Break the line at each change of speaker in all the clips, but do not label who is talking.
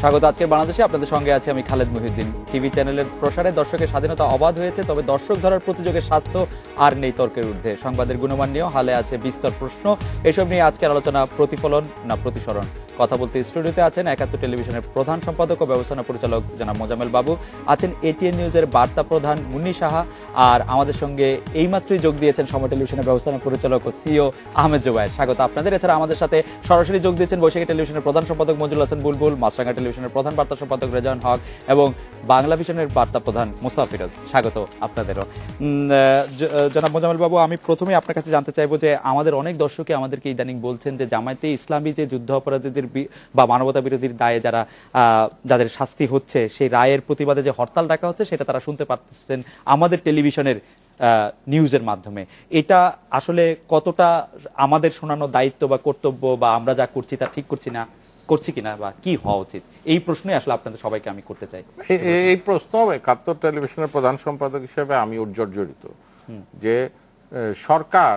স্বাগত আজকের বাংলাদেশে। আপনাদের সঙ্গে আছি আমি খালেদ মহিউদ্দিন। টিভি চ্যানেলের প্রসারে দর্শকের স্বাধীনতা অবাধ হয়েছে, তবে দর্শক ধরার প্রতিযোগের স্বাস্থ্য আর নেই তর্কের ঊর্ধ্বে। সংবাদের গুণমান নিয়েও হালে আছে বিস্তর প্রশ্ন। এসব নিয়ে আজকের আলোচনা প্রতিফলন না প্রতিসরণ। কথা বলতে স্টুডিওতে আছেন ৭১ টেলিভিশনের প্রধান সম্পাদক ও ব্যবস্থাপনা পরিচালক জনাব মোজাম্মেল বাবু, আছেন এটিএন নিউজের বার্তা প্রধান মুন্নি সাহা, আর আমাদের সঙ্গে এইমাত্রই যোগ দিয়েছেন সময় টেলিভিশনের ব্যবস্থাপনা পরিচালক ও সিও আহমেদ জুবায়ের। স্বাগত আপনাদের। এছাড়া আমাদের সাথে সরাসরি যোগ দিয়েছেন বৈশাখী টেলিভিশনের প্রধান সম্পাদক মঞ্জুল হাসান বুলবুল, মাছরাঙ্গা টেলিভিশনের প্রধান বার্তা সম্পাদক রেজাউল হক এবং বাংলা ভিশনের বার্তা প্রধান মুস্তাফা ফিরোজ। স্বাগত আপনাদেরও। জনাব মোজাম্মেল বাবু, আমি প্রথমেই আপনার কাছে জানতে চাইবো যে আমাদের অনেক দর্শকই আমাদেরকে ইদানিং বলছেন যে জামায়াতে ইসলামী যে যুদ্ধ অপরাধীদের বা মানবতা বিরোধীর দায়ে যাদের শাস্তি হচ্ছে, সেই রায়ের প্রতিবাদে যে হরতাল ডাকা হচ্ছে সেটা তারা শুনতে পাচ্ছেন আমাদের টেলিভিশনের নিউজের মাধ্যমে। এটা আসলে কতটা আমাদের শোনানো দায়িত্ব বা কর্তব্য, বা আমরা যা করছি তা ঠিক করছি কিনা, বা কি হওয়া উচিত, এই প্রশ্নই আসলে আপনাদের সবাইকে আমি করতে চাই।
এই প্রশ্ন ৭১ টেলিভিশনের প্রধান সম্পাদক হিসেবে আমি জর্জরিত যে সরকার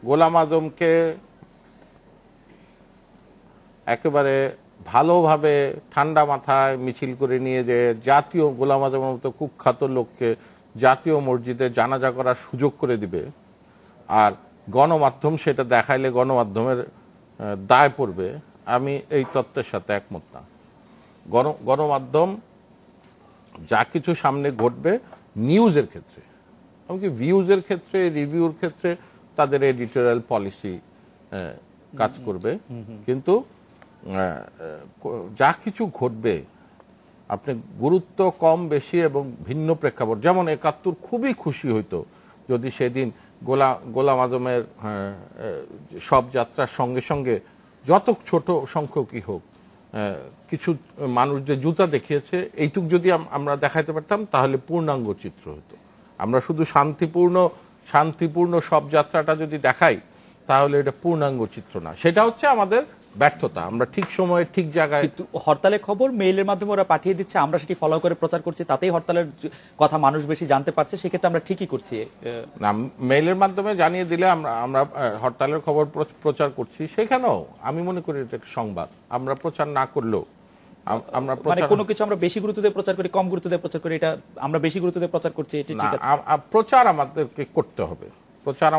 গোলাম আজমকে একেবারে ভালোভাবে ঠান্ডা মাথায় মিছিল করে নিয়ে যে জাতীয় গোলাম আজমের মতো কুখ্যাত লোককে জাতীয় মসজিদে জানাজা করার সুযোগ করে দিবে, আর গণমাধ্যম সেটা দেখাইলে গণমাধ্যমের দায় পড়বে, আমি এই তত্ত্বের সাথে একমত না। গণমাধ্যম যা কিছু সামনে ঘটবে নিউজের ক্ষেত্রে, এমনকি ভিউজের ক্ষেত্রে, রিভিউর ক্ষেত্রে তাদের এডিটোরিয়াল পলিসি কাজ করবে, কিন্তু যা কিছু ঘটবে আপনি গুরুত্ব কম বেশি এবং ভিন্ন প্রেক্ষাপট, যেমন ৭১ খুবই খুশি হইতো যদি সেদিন গোলাম আজমের সব যাত্রার সঙ্গে সঙ্গে যত ছোট সংখ্যকই হোক কিছু মানুষ যে জুতা দেখিয়েছে এইটুক যদি আমরা দেখাইতে পারতাম তাহলে পূর্ণাঙ্গ চিত্র হতো। আমরা শুধু শান্তিপূর্ণ সব যাত্রাটা যদি দেখাই তাহলে এটা পূর্ণাঙ্গ চিত্র না, সেটা হচ্ছে আমাদের ব্যর্থতা। আমরা ঠিক সময়ে ঠিক জায়গায়,
হরতালের খবর মেইলের মাধ্যমে ওরা পাঠিয়ে দিচ্ছে, আমরা সেটি ফলো করে প্রচার করছি, তাতেই হরতালের কথা মানুষ বেশি জানতে পারছে, সেক্ষেত্রে আমরা ঠিকই করছি
না। মেইলের মাধ্যমে জানিয়ে দিলে আমরা হরতালের খবর প্রচার করছি, সেখানেও আমি মনে করি এটা সংবাদ। আমরা প্রচার না করলেও আমরা
কোনো কিছু আমরা বেশি গুরুত্ব দিয়ে প্রচার করি, কম গুরুত্ব দিয়ে প্রচার করি, এটা আমরা বেশি গুরুত্ব দিয়ে প্রচার করছি, এটা ঠিক আছে।
প্রচার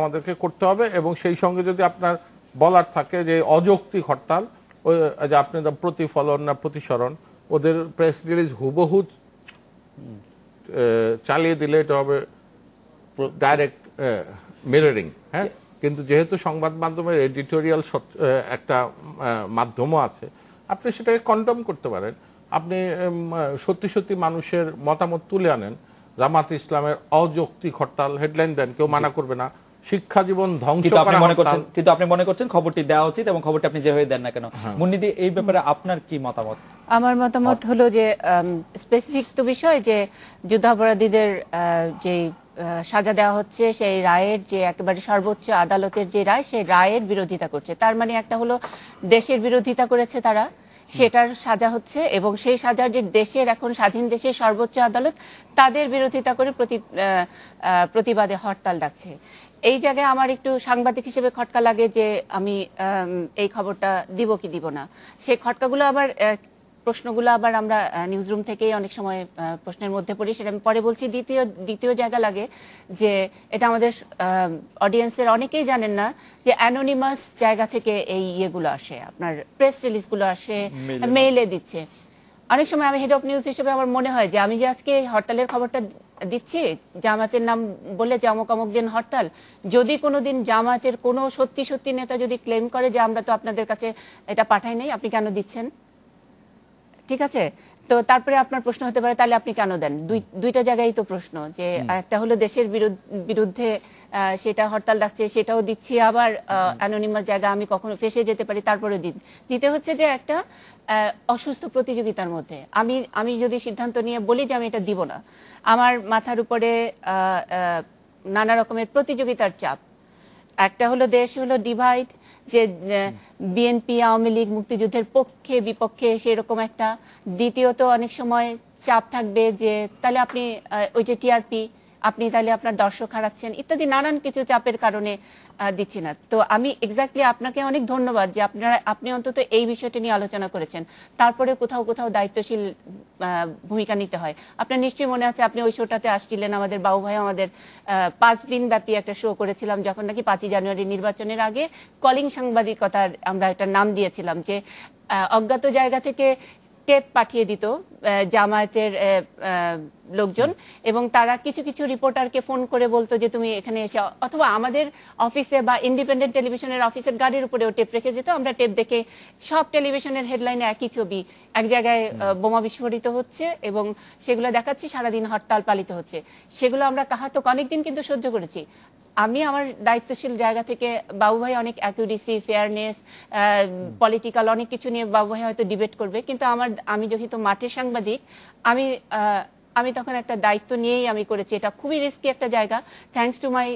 আমাদেরকে করতে হবে, এবং সেই সঙ্গে যদি আপনার বলার থাকে যে অযৌক্তিক হরতাল, ওই যে আপনি প্রতিফলন না প্রতিসরণ, ওদের প্রেস রিলিজ হুবহু চালিয়ে দিলে এটা হবে ডাইরেক্ট মিররিং। হ্যাঁ, কিন্তু যেহেতু সংবাদ মাধ্যমের এডিটোরিয়াল একটা মাধ্যমও আছে, আপনি সেটাকে কন্ডম করতে পারেন। আপনি সত্যি মানুষের মতামত তুলে আনেন, জামায়াতে ইসলামের অযৌক্তিক হরতাল হেডলাইন দেন, কেউ মানা করবে না। শিক্ষা জীবন ধ্বংস করা,
কিন্তু আপনি মনে করছেন খবরটি দেওয়া উচিত, এবং খবরটি আপনি যেভাবে দেন না কেন। মুন্নিদি, এই ব্যাপারে আপনার কি মতামত?
আমার মতামত হলো যে স্পেসিফিক তো বিষয় যে যুদ্ধাপরাধীদের যে সাজা দেওয়া হচ্ছে, সেই রায়ের যে একেবারে সর্বোচ্চ আদালতের যে রায়, সেই রায়ের বিরোধিতা করছে। তার মানে একটা হলো দেশের বিরোধিতা করেছে তারা, সেটার সাজা হচ্ছে, এবং সেই সাজার যে দেশের এখন স্বাধীন দেশের সর্বোচ্চ আদালত তাদের বিরোধিতা করে প্রতিবাদে হরতাল ডাকছে। এই জায়গায় আমার একটু সাংবাদিক হিসেবে খটকা লাগে যে আমি এই খবরটা দিব কি দিব না। সেই খটকাগুলো আবার প্রশ্নগুলো আবার আমরা নিউজ রুম থেকেই অনেক সময় প্রশ্নের মধ্যে পড়ি, সেটা আমি পরে বলছি। দ্বিতীয় জায়গা লাগে যে এটা আমাদের অডিয়েন্সের অনেকেই জানেন না যে অ্যানোনিমাস জায়গা থেকে এই ইয়েগুলো আসে, আপনার প্রেস রিলিজগুলো আসে, মেইলে দিচ্ছে। অনেক সময় আমি হেড অফ নিউজ হিসেবে আমার মনে হয় যে আমি যে আজকে হরতালের খবরটা দিচ্ছি জামায়াতের নাম বলে, যে অমুক দিন হরতাল, যদি কোনোদিন জামায়াতের কোনো সত্যি নেতা যদি ক্লেম করে যে আমরা তো আপনাদের কাছে এটা পাঠাই নাই, আপনি কেন দিচ্ছেন? ঠিক আছে, তো তারপরে আপনার প্রশ্ন হতে পারে তাহলে আপনি কেন দেন। দুইটা জায়গায় তো প্রশ্ন, যে একটা হলো দেশের বিরুদ্ধে সেটা হরতাল ডাকছে, সেটাও দিচ্ছি, আবার অ্যানোনিমাস জায়গা আমি কখনো ফেসে যেতে পারি, তারপরে দিতে হচ্ছে যে একটা অসুস্থ প্রতিযোগিতার মধ্যে আমি যদি সিদ্ধান্ত নিয়ে বলি যে আমি এটা দিব না, আমার মাথার উপরে নানা রকমের প্রতিযোগিতার চাপ। একটা হলো দেশ হলো ডিভাইড, যে বিএনপি আওয়ামী লীগ মুক্তিযুদ্ধের পক্ষে বিপক্ষে সেরকম একটা। দ্বিতীয়ত অনেক সময় চাপ থাকবে যে তাহলে আপনি ওই যে টিআরপি আপনি তাহলে আপনার দর্শক হারাচ্ছেন ইত্যাদি নানান কিছু চাপের কারণে দিচ্ছি না। তো আমি এক্স্যাক্টলি আপনাকে অনেক ধন্যবাদ যে আপনি অন্তত এই বিষয়টি নিয়ে আলোচনা করেছেন। তারপরে কোথাও কোথাও দায়িত্বশীল ভূমিকা নিতে হয়। আপনার নিশ্চয়ই মনে আছে আপনি ওই শোটাতে আসছিলেন, আমাদের বাবু ভাই আমাদের 5 দিন ব্যাপী একটা শো করেছিলাম যখন নাকি 5ই জানুয়ারি নির্বাচনের আগে কলিং সাংবাদিকতার আমরা একটা নাম দিয়েছিলাম, যে অজ্ঞাত জায়গা থেকে টেপ পাঠিয়ে দিত জামায়াতের লোকজন, এবং তারা কিছু কিছু রিপোর্টারকে ফোন করে বলতো যে তুমি এখানে এসে, অথবা আমাদের অফিসে বা ইন্ডিপেন্ডেন্ট টেলিভিশনের অফিসের গাড়ির উপরেও টেপ রেখে যেত। আমরা টেপ দেখে সব টেলিভিশনের হেডলাইনে একই ছবি, এক জায়গায় বোমা বিস্ফোরিত হচ্ছে এবং সেগুলো দেখাচ্ছি, সারাদিন হরতাল পালিত হচ্ছে। সেগুলো আমরা কাহাতক অনেকদিন কিন্তু সহ্য করেছি। আমি আমার দায়িত্বশীল জায়গা থেকে বাবু ভাই অনেক অ্যাকুরেসি, ফেয়ারনেস, পলিটিক্যাল অনেক কিছু নিয়ে বাবু ভাই হয়তো ডিবেট করবে, কিন্তু আমি যেহেতু মাঠের সাংবাদিক, আমি তখন একটা দায়িত্ব নিয়েই আমি করেছি। এটা খুবই রিস্কি একটা জায়গা। থ্যাঙ্কস টু মাই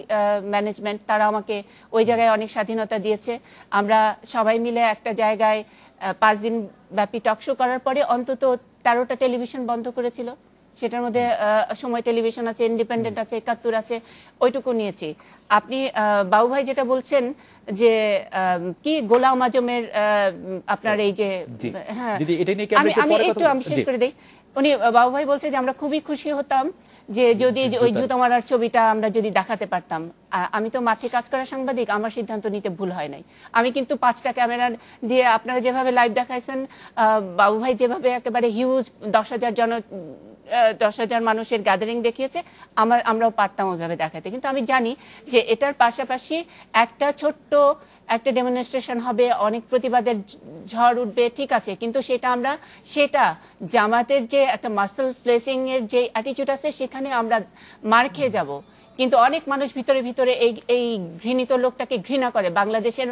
ম্যানেজমেন্ট, তারা আমাকে ওই জায়গায় অনেক স্বাধীনতা দিয়েছে। আমরা সবাই মিলে একটা জায়গায় 5 দিন ব্যাপী টকশো করার পরে অন্তত 13টা টেলিভিশন বন্ধ করেছিল। সেটার মধ্যে সময় টেলিভিশন আছে, ইন্ডিপেন্ডেন্ট আছে, 71 আছে, ওইটুকু নিয়েছি। আপনি বাবু ভাই যেটা বলছেন যে কি গোলাম আজমের আপনার এই যে, হ্যাঁ আমি শেষ করে দিই। উনি বাবু ভাই বলছে যে আমরা খুবই খুশি হতাম যে যদি ওই জুতা মারার ছবিটা আমরা যদি দেখাতে পারতাম। আমি তো মাঠে কাজ করা সাংবাদিক, আমার সিদ্ধান্ত নিতে ভুল হয় নাই। আমি কিন্তু 5টা ক্যামেরা দিয়ে আপনারা যেভাবে লাইভ দেখাইছেন, বাবু ভাই যেভাবে একেবারে হিউজ 10,000 মানুষের গ্যাদারিং দেখিয়েছে, আমরাও পারতাম ওইভাবে দেখাতে। কিন্তু আমি জানি যে এটার পাশাপাশি একটা ছোট্ট একটা ডেমনস্ট্রেশন হবে, অনেক প্রতিবাদের ঝড় উঠবে, ঠিক আছে, কিন্তু সেটা জামাতের যে একটা মাসল ফ্লেসিং এর যে অ্যাটিটিউড আছে সেখানে আমরা মার খেয়ে যাব। কিন্তু অনেক মানুষ ভিতরে ভিতরে এই ঘৃণিত লোকটাকে ঘৃণা করে। বাংলাদেশের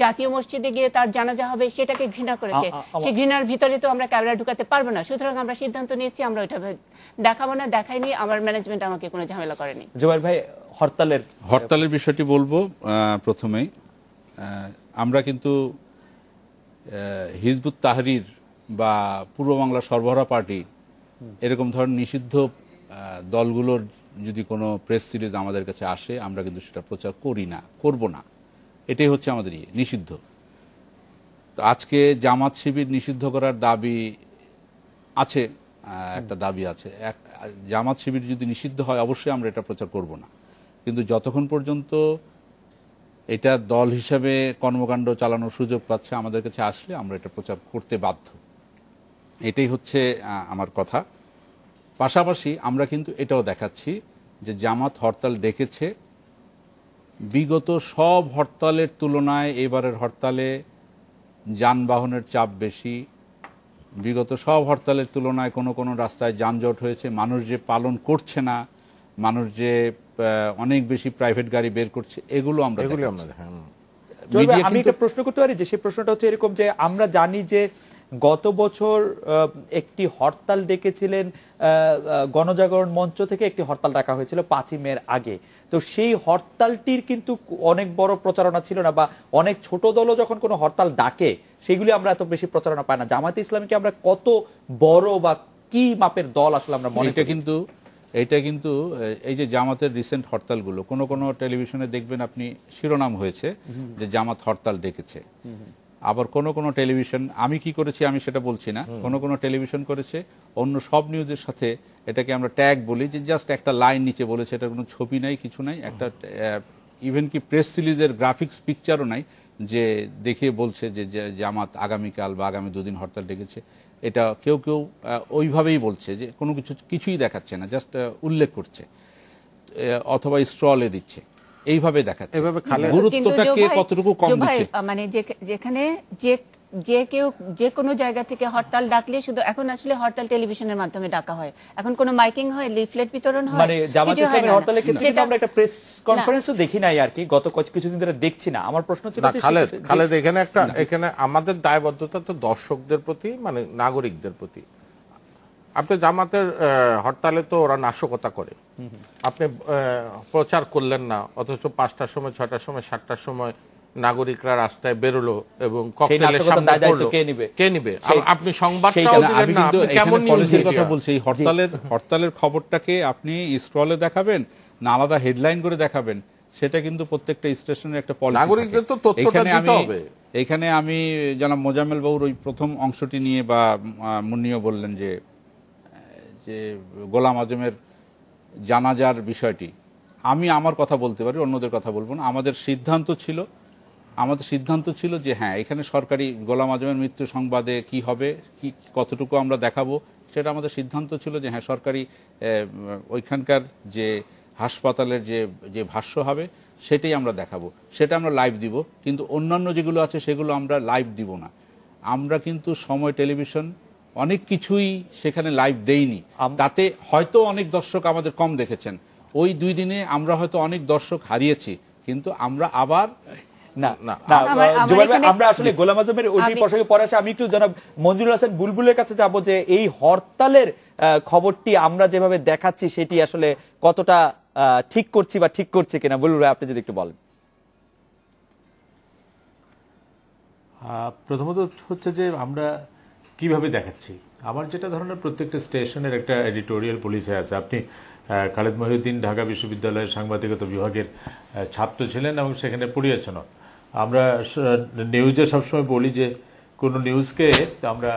জাতীয় মসজিদে গিয়ে তার জানাজা হবে, সেটাকে ঘৃণা করেছে। সেই ঘৃণার ভিতরে তো আমরা ক্যামেরা ঢুকাতে পারবো না। সুতরাং আমরা সিদ্ধান্ত নিয়েছি আমরা ওইটা দেখাবো না, দেখাইনি। আমার ম্যানেজমেন্ট আমাকে কোনো ঝামেলা করেনি।
জুবাইর ভাই,
হরতালের বিষয়টি বলবো। প্রথমেই আমরা কিন্তু হিজবুত তাহরির বা পূর্ব বাংলা সরবরাহ পার্টি এরকম ধরনের নিষিদ্ধ দলগুলোর যদি কোনো প্রেস সিরিজ আমাদের কাছে আসে, আমরা কিন্তু সেটা প্রচার করি না, করব না। এটাই হচ্ছে আমাদের নিষিদ্ধ। তো আজকে জামাত শিবির নিষিদ্ধ করার দাবি আছে, একটা দাবি আছে। জামাত শিবির যদি নিষিদ্ধ হয় অবশ্যই আমরা এটা প্রচার করব না। কিন্তু যতক্ষণ পর্যন্ত এটা দল হিসাবে কর্মকাণ্ড চালানোর সুযোগ পাচ্ছে আমাদের কাছে আসলে আমরা এটা প্রচার করতে বাধ্য। এটাই হচ্ছে আমার কথা। পাশাপাশি আমরা কিন্তু এটাও দেখাচ্ছি যে জামাত হরতাল ডেকেছে, বিগত সব হরতালের তুলনায় এবারের হরতালে যানবাহনের চাপ বেশি। বিগত সব হরতালের তুলনায় কোনো রাস্তায় যানজট হয়েছে। মানুষ যে পালন করছে না, মানুষ যে অনেক বেশি প্রাইভেট গাড়ি বের করছে, এগুলো আমরা
আমি একটা প্রশ্ন করতে পারি, যে সেই প্রশ্নটা হচ্ছে এরকম যে আমরা জানি যে গত বছর একটি হরতাল ডেকেছিলেন, গণজাগরণ মঞ্চ থেকে একটি হরতাল ডাকা হয়েছিল 5ই মের আগে। তো সেই হরতালটির কিন্তু অনেক বড় প্রচারণা ছিল না, বা অনেক ছোট দলও যখন কোনো হরতাল ডাকে সেগুলি আমরা এত বেশি প্রচারণা পাই না। জামায়াতে ইসলামীকে আমরা কত বড় বা কি মাপের দল আসলে আমরা মনে করি?
এটা কিন্তু এই যে জামাতের রিসেন্ট হরতালগুলো কোনো টেলিভিশনে দেখবেন আপনি শিরোনাম হয়েছে যে জামাত হরতাল ডেকেছে। আবার কোনো টেলিভিশন, আমি কি করেছি আমি সেটা বলছি না, কোনো টেলিভিশন করেছে অন্য সব নিউজের সাথে এটাকে আমরা ট্যাগ বলি, যে জাস্ট একটা লাইন নিচে বলেছে, এটার কোনো ছবি নাই, কিছু নাই, একটা ইভেন কি প্রেস রিলিজের গ্রাফিক্স পিকচারও নাই, যে দেখিয়ে বলছে যে জামাত আগামীকাল বা আগামী 2 দিন হরতাল ডেকেছে। এটা কেউ ওইভাবেই বলছে, যে কোনো কিছুই দেখাচ্ছে না, জাস্ট উল্লেখ করছে অথবা স্ট্রলে দিচ্ছে, এইভাবে দেখাচ্ছে। গুরুত্বটাকে কতটুকু কম দিচ্ছে,
মানে যেখানে যে কোনো জায়গা থেকে হরতাল ডাকলে শুধু এখন আসলে হরতাল টেলিভিশনের মাধ্যমে ডাকা হয়, এখন কোনো মাইকিং হয়, লিফলেট বিতরণ হয়,
মানে জামাত ইসলামের হরতালের ক্ষেত্রে কিন্তু আমরা একটা প্রেস কনফারেন্সও দেখি নাই আর কি, গত কিছুদিন ধরে দেখছি না। আমার প্রশ্ন ছিল
খালেদ, এখানে আমাদের দায়বদ্ধতা তো দর্শকদের প্রতি, মানে নাগরিকদের প্রতি। আপনি জামাতের হরতালে তো ওরা নাশকতা করে, আপনি প্রচার করলেন না, অথচ 5টার সময়, 6টার সময়, 7টার সময় নাগরিকরা রাস্তায় বেরোলো এবং
সেই
ককটেলের
নাশকতার
সামনে
দায়-দায়িত্ব
পড়লো,
কে নিবে?
কে নিবে?
সেই-
আপনি সংবাদটাও
সেইটা না,
দিলেন
আমি
না,
কিন্তু
আপনি
এখানে
কেমন নিউজ
পলিসির কথা
মিডিয়া?
বলছি। এই হরতালের খবরটাকে আপনি স্ক্রলে দেখাবেন না আলাদা হেডলাইন করে দেখাবেন, সেটা কিন্তু প্রত্যেকটা স্টেশনের একটা পলিসি।
নাগরিকদের তো তথ্যটা দিতে হবে।
এখানে আমি জনাব মোজাম্মেল বাবুর ওই প্রথম অংশটি নিয়ে বা মুন্নিও বললেন যে যে গোলাম আজমের জানাজার বিষয়টি, আমি আমার কথা বলতে পারি, অন্যদের কথা বলবো না। আমাদের সিদ্ধান্ত ছিল যে হ্যাঁ, এখানে সরকারি গোলাম আজমের মৃত্যু সংবাদে কি হবে, কি কতটুকু আমরা দেখাবো, সেটা আমাদের সিদ্ধান্ত ছিল যে হ্যাঁ, সরকারি ওইখানকার যে হাসপাতালের যে ভাষ্য হবে সেটাই আমরা দেখাবো, সেটা আমরা লাইভ দিব। কিন্তু অন্যান্য যেগুলো আছে সেগুলো আমরা লাইভ দিব না। আমরা কিন্তু সময় টেলিভিশন অনেক কিছুই সেখানে লাইভ দেইনি, তাতে হয়তো অনেক দর্শক আমাদের কম দেখেছেন। ওই 2 দিনে আমরা হয়তো অনেক দর্শক হারিয়েছি, কিন্তু আমরা আবার
না
না,
না,
আমার
জুবাইর ভাই,
এখানে-
আমরা আসলে গোলাম আজমের ওই প্রসঙ্গে পরে আসে। আমি একটু জনাব মঞ্জুরুল হাসান বুলবুলের কাছে যাব যে এই হরতালের খবরটি আমরা যেভাবে দেখাচ্ছি সেটি আসলে কতটা ঠিক করছি বা ঠিক করছি কিনা, বুলবুল ভাই আপনি যদি একটু বলেন।
প্রথমত হচ্ছে যে আমরা কিভাবে দেখাচ্ছি, আমার যেটা ধারণা প্রত্যেকটা স্টেশনের একটা এডিটোরিয়াল পলিসি আছে। আপনি খালেদ মহিউদ্দিন ঢাকা বিশ্ববিদ্যালয়ের সাংবাদিকতা বিভাগের ছাত্র ছিলেন এবং সেখানে পড়িয়েছেন। আমরা নিউজে সবসময় বলি যে কোনো নিউজকে আমরা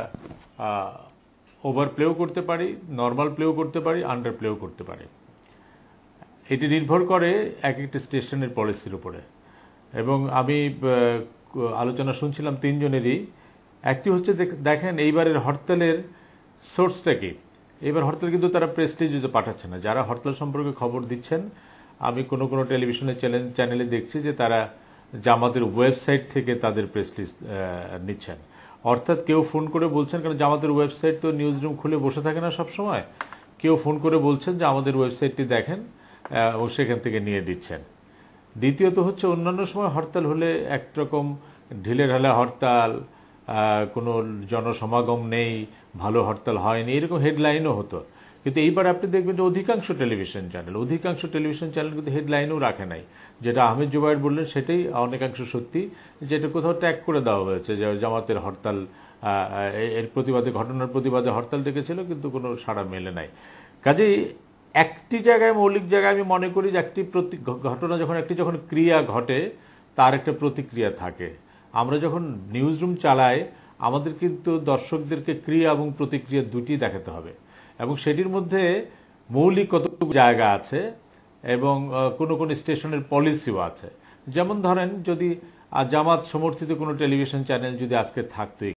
ওভার প্লেও করতে পারি, নর্মাল প্লেও করতে পারি, আন্ডার প্লেও করতে পারি। এটি নির্ভর করে এক একটা স্টেশনের পলিসির উপরে। এবং আমি আলোচনা শুনছিলাম 3 জনেরই। একটি হচ্ছে দেখেন এইবারের হরতালের সোর্সটা কি। এবার হরতাল কিন্তু তারা প্রেস রিলিজে পাঠাচ্ছে না। যারা হরতাল সম্পর্কে খবর দিচ্ছেন, আমি কোনো টেলিভিশনের চ্যানেলে দেখছি যে তারা জামাতের ওয়েবসাইট থেকে তাদের প্রেস রিলিজ নিচ্ছেন। অর্থাৎ কেউ ফোন করে বলছেন, কারণ জামাতের ওয়েবসাইট তো নিউজ রুম খুলে বসে থাকে না সব সময়, কেউ ফোন করে বলছেন যে আমাদের ওয়েবসাইটটি দেখেন এবং সেখান থেকে নিয়ে দিচ্ছেন। দ্বিতীয়ত হচ্ছে অন্যান্য সময় হরতাল হলে একরকম ঢিলেঢালা হরতাল, কোনো জনসমাগম নেই, ভালো হরতাল হয়নি, এরকম হেডলাইনও হতো। কিন্তু এইবার আপনি দেখবেন যে অধিকাংশ টেলিভিশন চ্যানেল কিন্তু হেডলাইনও রাখে নাই। যেটা আহমেদ জুবায়ের বললেন সেটাই অনেকাংশ সত্যি, যেটা কোথাও ট্যাগ করে দেওয়া হয়েছে যে জামাতের হরতাল, এর প্রতিবাদে, ঘটনার প্রতিবাদে হরতাল ডেকেছিল, কিন্তু কোনো সাড়া মেলে নাই। কাজেই একটি জায়গায়, মৌলিক জায়গায় আমি মনে করি যে একটি ঘটনা যখন ক্রিয়া ঘটে তার একটা প্রতিক্রিয়া থাকে। আমরা যখন নিউজ রুম চালাই, আমাদের কিন্তু দর্শকদেরকে ক্রিয়া এবং প্রতিক্রিয়া দুটি দেখাতে হবে, এবং সেটির মধ্যে মৌলিক কতটুকু জায়গা আছে এবং কোন স্টেশনের পলিসিও আছে। যেমন ধরেন, যদি জামাত সমর্থিত কোনো টেলিভিশন চ্যানেল যদি আজকে থাকতো